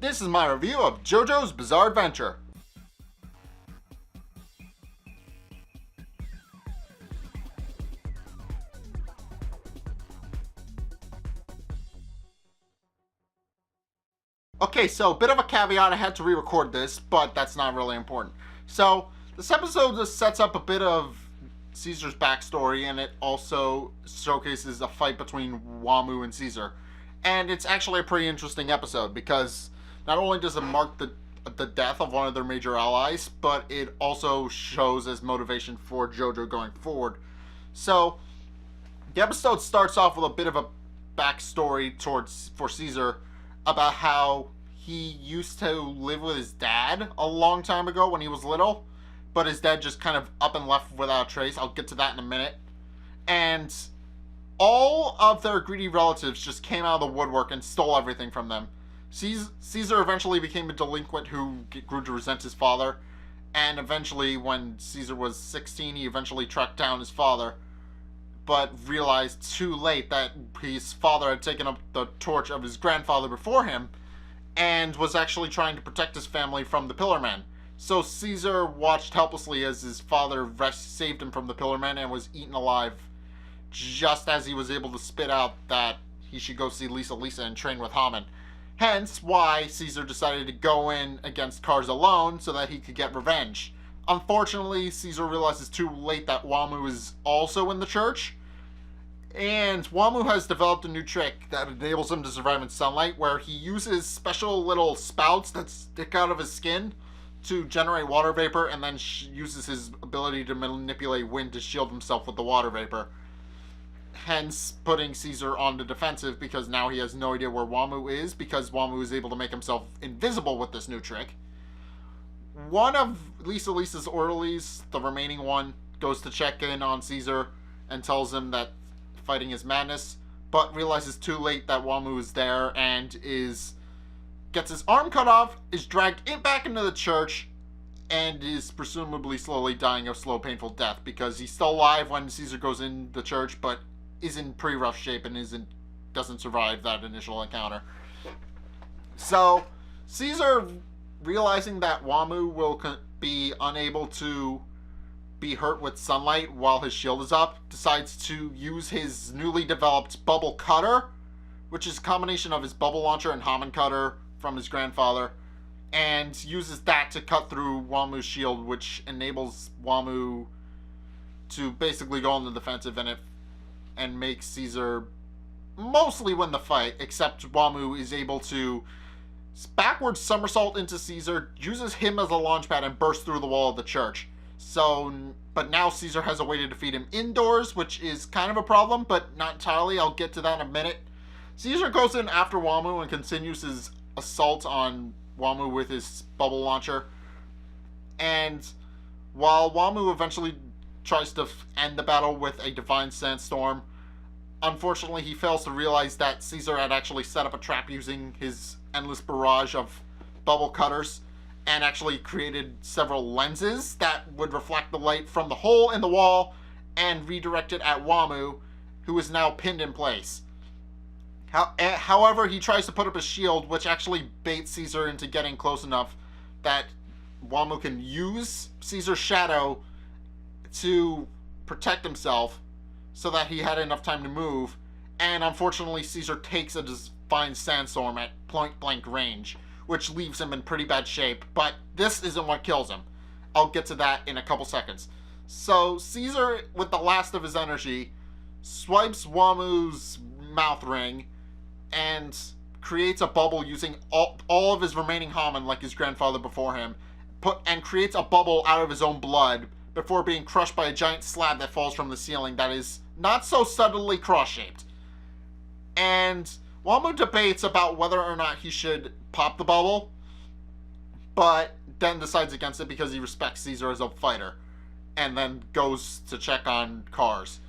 This is my review of Jojo's Bizarre Adventure. Okay, so a bit of a caveat, I had to re-record this, but that's not really important. So, this episode just sets up a bit of Caesar's backstory, and it also showcases a fight between Wamu and Caesar. And it's actually a pretty interesting episode, because not only does it mark the death of one of their major allies, but it also shows as motivation for Jojo going forward. So, the episode starts off with a bit of a backstory for Caesar, about how he used to live with his dad a long time ago when he was little, but his dad just kind of up and left without a trace. I'll get to that in a minute. And all of their greedy relatives just came out of the woodwork and stole everything from them. Caesar eventually became a delinquent who grew to resent his father, and eventually, when Caesar was 16, he eventually tracked down his father, but realized too late that his father had taken up the torch of his grandfather before him and was actually trying to protect his family from the Pillarmen. So Caesar watched helplessly as his father saved him from the Pillarmen and was eaten alive just as he was able to spit out that he should go see Lisa and train with Haman. Hence why Caesar decided to go in against Cars alone so that he could get revenge. Unfortunately, Caesar realizes too late that Wamu is also in the church, and Wamu has developed a new trick that enables him to survive in sunlight, where he uses special little spouts that stick out of his skin to generate water vapor, and then uses his ability to manipulate wind to shield himself with the water vapor. Hence, putting Caesar on the defensive, because now he has no idea where Wamu is, because Wamu is able to make himself invisible with this new trick. One of Lisa's orderlies, the remaining one, goes to check in on Caesar and tells him that fighting is madness, but realizes too late that Wamu is there and gets his arm cut off, is dragged back into the church, and is presumably slowly dying a slow, painful death, because he's still alive when Caesar goes in the church, but is in pretty rough shape and doesn't survive that initial encounter. So, Caesar, realizing that Wamu will be unable to be hurt with sunlight while his shield is up, decides to use his newly developed bubble cutter, which is a combination of his bubble launcher and Haman cutter from his grandfather, and uses that to cut through Wamu's shield, which enables Wamu to basically go on the defensive and make Caesar mostly win the fight, except Wamu is able to backwards somersault into Caesar, uses him as a launch pad, and bursts through the wall of the church. So, but now Caesar has a way to defeat him indoors, which is kind of a problem, but not entirely. I'll get to that in a minute. Caesar goes in after Wamu and continues his assault on Wamu with his bubble launcher. And while Wamu eventually tries to end the battle with a divine sandstorm, unfortunately he fails to realize that Caesar had actually set up a trap using his endless barrage of bubble cutters, and actually created several lenses that would reflect the light from the hole in the wall and redirect it at Wamu, who is now pinned in place. However, he tries to put up a shield, which actually baits Caesar into getting close enough that Wamu can use Caesar's shadow to protect himself so that he had enough time to move, and unfortunately Caesar takes a divine sandstorm at point-blank range, which leaves him in pretty bad shape, but this isn't what kills him. I'll get to that in a couple seconds. So Caesar, with the last of his energy, swipes Wamu's mouth ring and creates a bubble using all of his remaining Haman, like his grandfather before him, and creates a bubble out of his own blood before being crushed by a giant slab that falls from the ceiling that is not so subtly cross-shaped. And Wamu debates about whether or not he should pop the bubble, but then decides against it because he respects Caesar as a fighter, and then goes to check on Cars.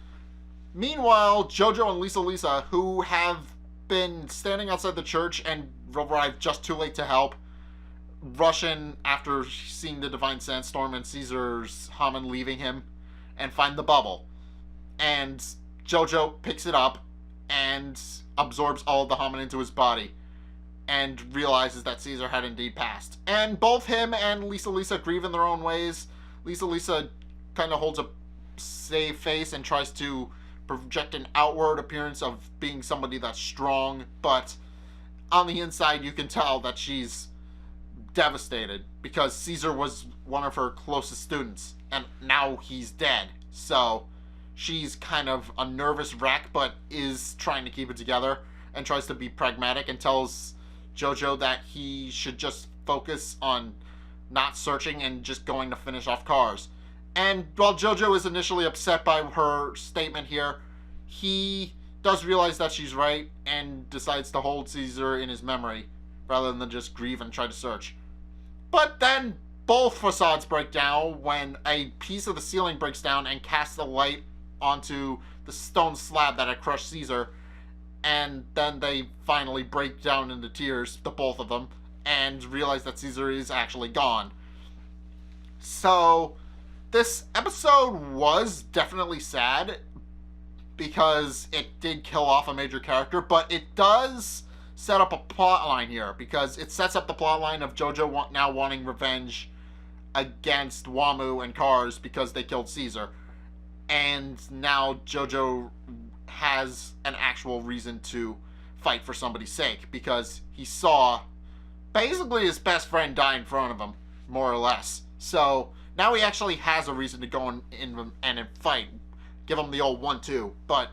Meanwhile, Jojo and Lisa, who have been standing outside the church and arrived just too late to help, rush in after seeing the divine sandstorm and Caesar's Haman leaving him, and find the bubble. And Jojo picks it up and absorbs all of the Haman into his body. and realizes that Caesar had indeed passed. And both him and Lisa grieve in their own ways. Lisa kind of holds a save face and tries to project an outward appearance of being somebody that's strong, but on the inside you can tell that she's devastated because Caesar was one of her closest students and now he's dead. So she's kind of a nervous wreck, but is trying to keep it together and tries to be pragmatic and tells Jojo that he should just focus on not searching and just going to finish off cars. And while Jojo is initially upset by her statement here, he does realize that she's right and decides to hold Caesar in his memory rather than just grieve and try to search. But then both facades break down when a piece of the ceiling breaks down and casts a light onto the stone slab that had crushed Caesar, and then they finally break down into tears, the both of them, and realize that Caesar is actually gone. So this episode was definitely sad because it did kill off a major character, but it does set up a plot line here because it sets up the plot line of Jojo now wanting revenge against Wamu and Cars because they killed Caesar. And now Jojo has an actual reason to fight for somebody's sake because he saw basically his best friend die in front of him, more or less. So now he actually has a reason to go in and fight. Give him the old 1-2. But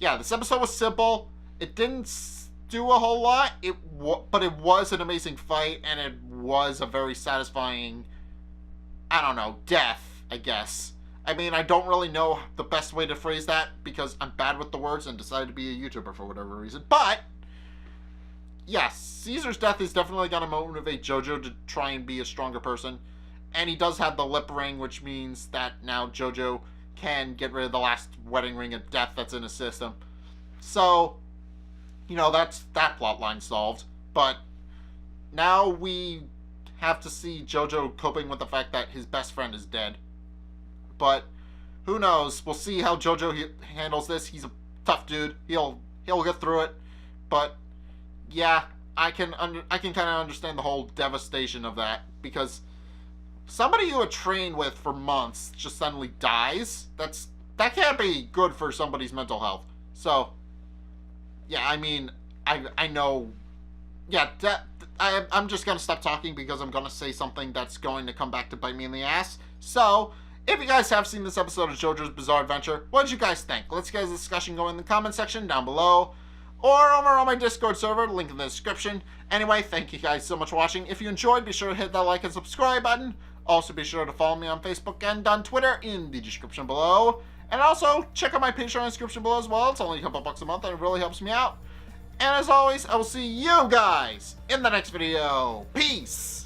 yeah, this episode was simple. It didn't do a whole lot, but it was an amazing fight, and it was a very satisfying, I don't know, death, I guess. I mean, I don't really know the best way to phrase that because I'm bad with the words and decided to be a YouTuber for whatever reason. But yes, Caesar's death is definitely going to motivate Jojo to try and be a stronger person. And he does have the lip ring, which means that now Jojo can get rid of the last wedding ring of death that's in his system. So, you know, that's that plot line solved. But now we have to see Jojo coping with the fact that his best friend is dead. But who knows? We'll see how Jojo handles this. He's a tough dude. He'll get through it. But yeah, I can kind of understand the whole devastation of that because somebody you had trained with for months just suddenly dies. That can't be good for somebody's mental health. So yeah, I mean, I know. Yeah, I'm just gonna stop talking because I'm gonna say something that's going to come back to bite me in the ass. So if you guys have seen this episode of JoJo's Bizarre Adventure, what did you guys think? Let's get a discussion going in the comment section down below, or over on my Discord server, link in the description. Anyway, thank you guys so much for watching. If you enjoyed, be sure to hit that like and subscribe button. Also, be sure to follow me on Facebook and on Twitter in the description below. And also, check out my Patreon description below as well. It's only a couple bucks a month and it really helps me out. And as always, I will see you guys in the next video. Peace!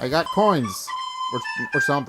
I got coins or something.